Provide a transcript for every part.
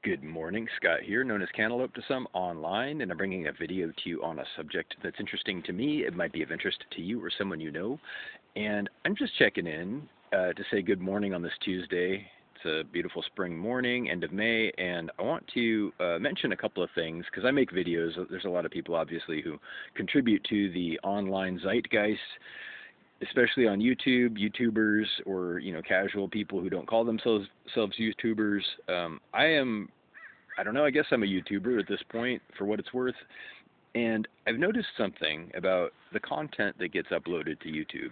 Good morning, Scott here, known as Cantaloupe to some online, and I'm bringing a video to you on a subject that's interesting to me. It might be of interest to you or someone you know, and I'm just checking in to say good morning on this Tuesday. It's a beautiful spring morning, end of May, and I want to mention a couple of things because I make videos. There's a lot of people, obviously, who contribute to the online zeitgeist, especially on YouTube, YouTubers, or casual people who don't call themselves YouTubers. I don't know, I guess I'm a YouTuber at this point, for what it's worth, and I've noticed something about the content that gets uploaded to YouTube.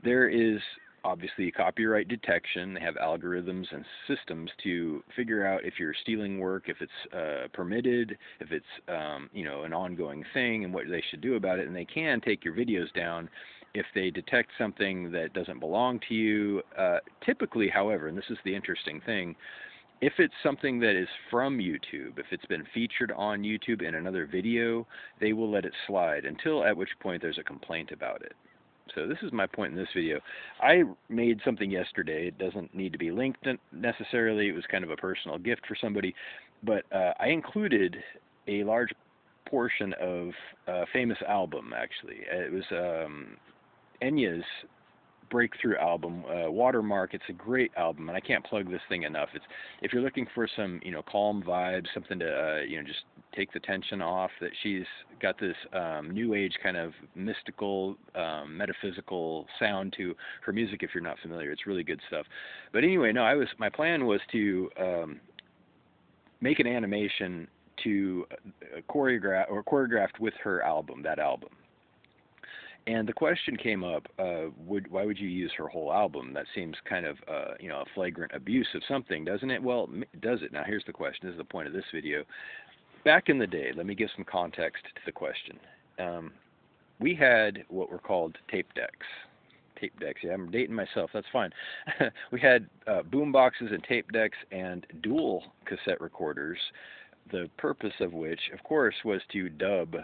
There is obviously copyright detection. They have algorithms and systems to figure out if you're stealing work, if it's permitted, if it's an ongoing thing, and what they should do about it. And they can take your videos down if they detect something that doesn't belong to you. Typically, however, and this is the interesting thing, if it's something that is from YouTube, if it's been featured on YouTube in another video, they will let it slide until at which point there's a complaint about it. So this is my point in this video. I made something yesterday. It doesn't need to be linked necessarily. It was kind of a personal gift for somebody. But I included a large portion of a famous album, actually. It was Enya's breakthrough album, Watermark. It's a great album, and I can't plug this thing enough. It's, if you're looking for some calm vibes, something to just take the tension off, that she's got this new age kind of mystical, metaphysical sound to her music. If you're not familiar, it's really good stuff. But anyway, no, my plan was to make an animation to choreographed with her album, that album. And the question came up, why would you use her whole album? That seems kind of, a flagrant abuse of something, doesn't it? Well, does it? Now, here's the question. This is the point of this video. Back in the day, let me give some context to the question. We had what were called tape decks. Tape decks, yeah, I'm dating myself, that's fine. We had boom boxes and tape decks and dual cassette recorders, the purpose of which, of course, was to dub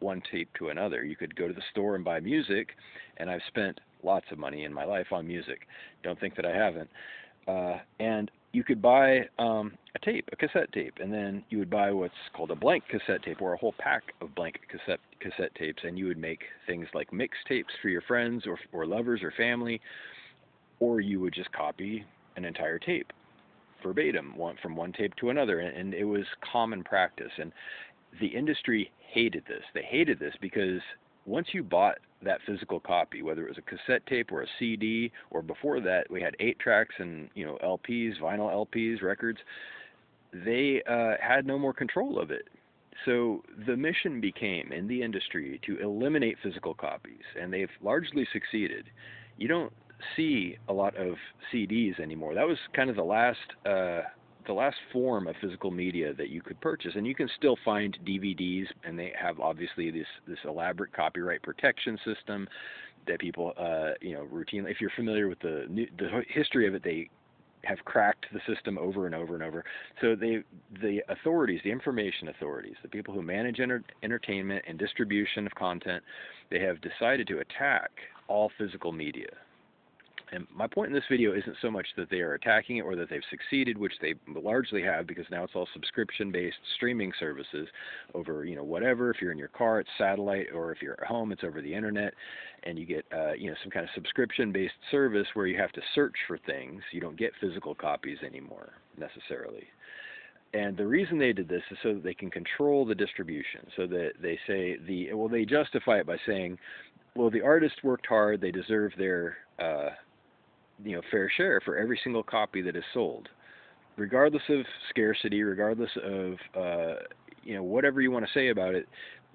one tape to another. You could go to the store and buy music, and I've spent lots of money in my life on music. Don't think that I haven't. And you could buy a tape, a cassette tape, and then you would buy what's called a blank cassette tape, or a whole pack of blank cassette tapes, and you would make things like mixtapes for your friends or lovers or family, or you would just copy an entire tape verbatim, from one tape to another, and it was common practice. And the industry hated this. They hated this because once you bought that physical copy, whether it was a cassette tape or a CD, or before that we had 8-tracks and LPs, vinyl LPs, records, they had no more control of it. So the mission became, in the industry, to eliminate physical copies, and they've largely succeeded. You don't see a lot of CDs anymore. That was kind of the last form of physical media that you could purchase, and you can still find DVDs, and they have obviously this elaborate copyright protection system that people routinely, if you're familiar with the history of it, they have cracked the system over and over and over. So the authorities, the information authorities, the people who manage entertainment and distribution of content, they have decided to attack all physical media. And my point in this video isn't so much that they are attacking it or that they've succeeded, which they largely have, because now it's all subscription-based streaming services over, whatever. If you're in your car, it's satellite, or if you're at home, it's over the internet, and you get, some kind of subscription-based service where you have to search for things. You don't get physical copies anymore, necessarily. And the reason they did this is so that they can control the distribution, so that they say they justify it by saying, well, the artist worked hard, they deserve their fair share for every single copy that is sold, regardless of scarcity, regardless of whatever you want to say about it.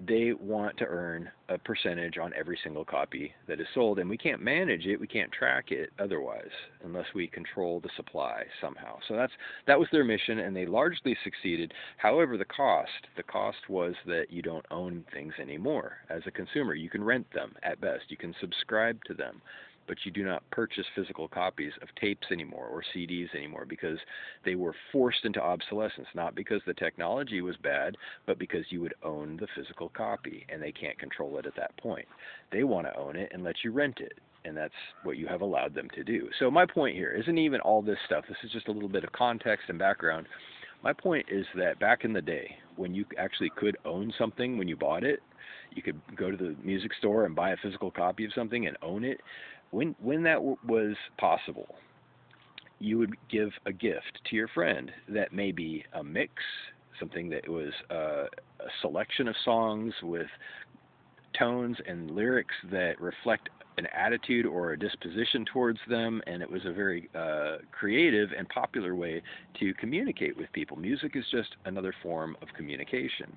They want to earn a percentage on every single copy that is sold, and we can't manage it, we can't track it otherwise, unless we control the supply somehow. So that was their mission, and they largely succeeded. However, the cost was that you don't own things anymore as a consumer. You can rent them at best, you can subscribe to them, but you do not purchase physical copies of tapes anymore or CDs anymore, because they were forced into obsolescence, not because the technology was bad, but because you would own the physical copy, and they can't control it at that point. They want to own it and let you rent it, and that's what you have allowed them to do. So my point here isn't even all this stuff. This is just a little bit of context and background. My point is that back in the day, when you actually could own something when you bought it, you could go to the music store and buy a physical copy of something and own it. When that was possible, you would give a gift to your friend that may be a mix, something that was a selection of songs with tones and lyrics that reflect an attitude or a disposition towards them, and it was a very creative and popular way to communicate with people. Music is just another form of communication.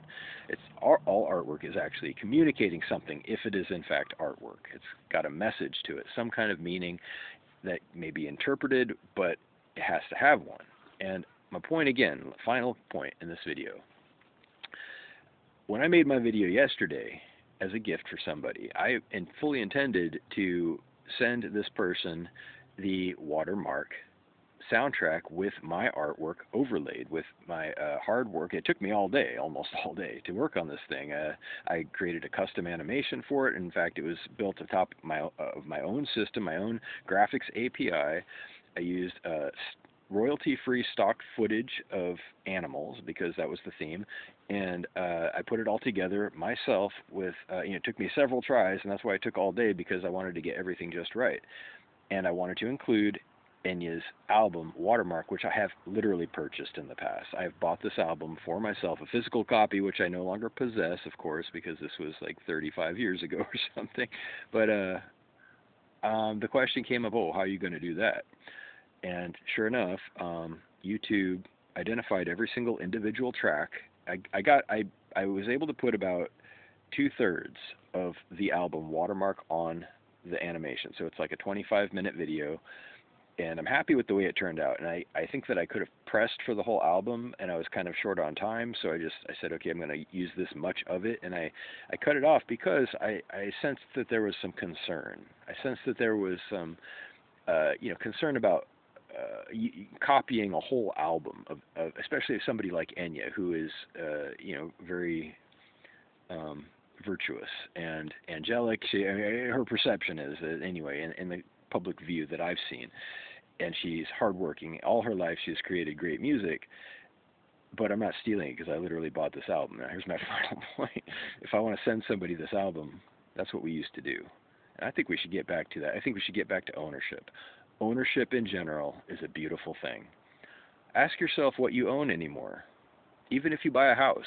It's all artwork is actually communicating something if it is in fact artwork. It's got a message to it, some kind of meaning that may be interpreted, but it has to have one. And my point again, final point in this video, when I made my video yesterday as a gift for somebody, I fully intended to send this person the Watermark soundtrack with my artwork overlaid with my hard work. It took me all day, almost all day, to work on this thing. I created a custom animation for it. In fact, it was built atop of my own system, my own graphics API. I used royalty-free stock footage of animals because that was the theme, and I put it all together myself with, it took me several tries, and that's why it took all day, because I wanted to get everything just right. And I wanted to include Enya's album, Watermark, which I have literally purchased in the past. I've bought this album for myself, a physical copy, which I no longer possess, of course, because this was like 35 years ago or something. But the question came up, how are you going to do that? And sure enough, YouTube identified every single individual track. I was able to put about 2/3 of the album Watermark on the animation. So it's like a 25-minute video, and I'm happy with the way it turned out. And I think that I could have pressed for the whole album, and I was kind of short on time, so I said, okay, I'm going to use this much of it, and I cut it off because I sensed that there was some concern. I sensed that there was some concern about copying a whole album of especially somebody like Enya, who is very virtuous and angelic. Her perception is anyway in the public view that I've seen, and she's hardworking. All her life she's created great music, but I'm not stealing it because I literally bought this album. Now here's my final point. If I want to send somebody this album, that's what we used to do. And I think we should get back to that. I think we should get back to ownership. Ownership in general is a beautiful thing. Ask yourself what you own anymore. Even if you buy a house,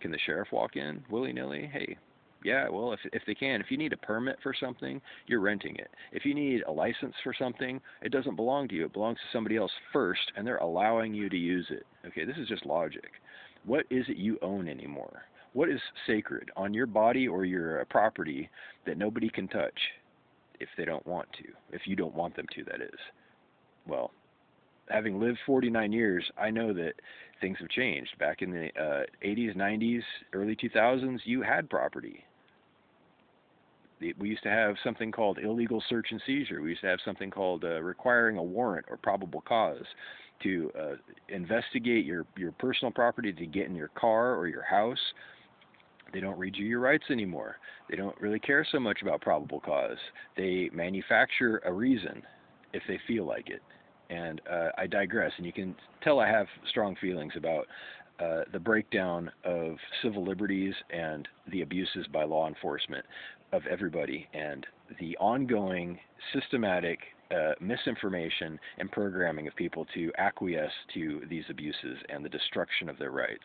can the sheriff walk in willy-nilly? Hey, yeah, well, if they can. If you need a permit for something, you're renting it. If you need a license for something, it doesn't belong to you. It belongs to somebody else first, and they're allowing you to use it. Okay, this is just logic. What is it you own anymore? What is sacred on your body or your property that nobody can touch? If they don't want to, if you don't want them to, that is. Well, having lived 49 years, I know that things have changed. Back in the 80s, 90s, early 2000s, you had property. We used to have something called illegal search and seizure. We used to have something called requiring a warrant or probable cause to investigate your personal property, to get in your car or your house. They don't read you your rights anymore. They don't really care so much about probable cause. They manufacture a reason if they feel like it. And I digress, and you can tell I have strong feelings about the breakdown of civil liberties and the abuses by law enforcement of everybody, and the ongoing systematic misinformation and programming of people to acquiesce to these abuses and the destruction of their rights.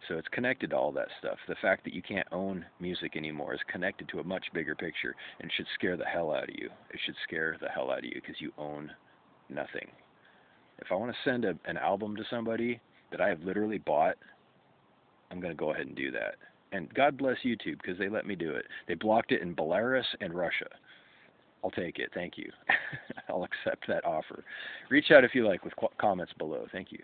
So it's connected to all that stuff. The fact that you can't own music anymore is connected to a much bigger picture, and should scare the hell out of you. It should scare the hell out of you because you own nothing. If I want to send an album to somebody that I have literally bought, I'm going to go ahead and do that. And God bless YouTube because they let me do it. They blocked it in Belarus and Russia. I'll take it. Thank you. I'll accept that offer. Reach out if you like with comments below. Thank you.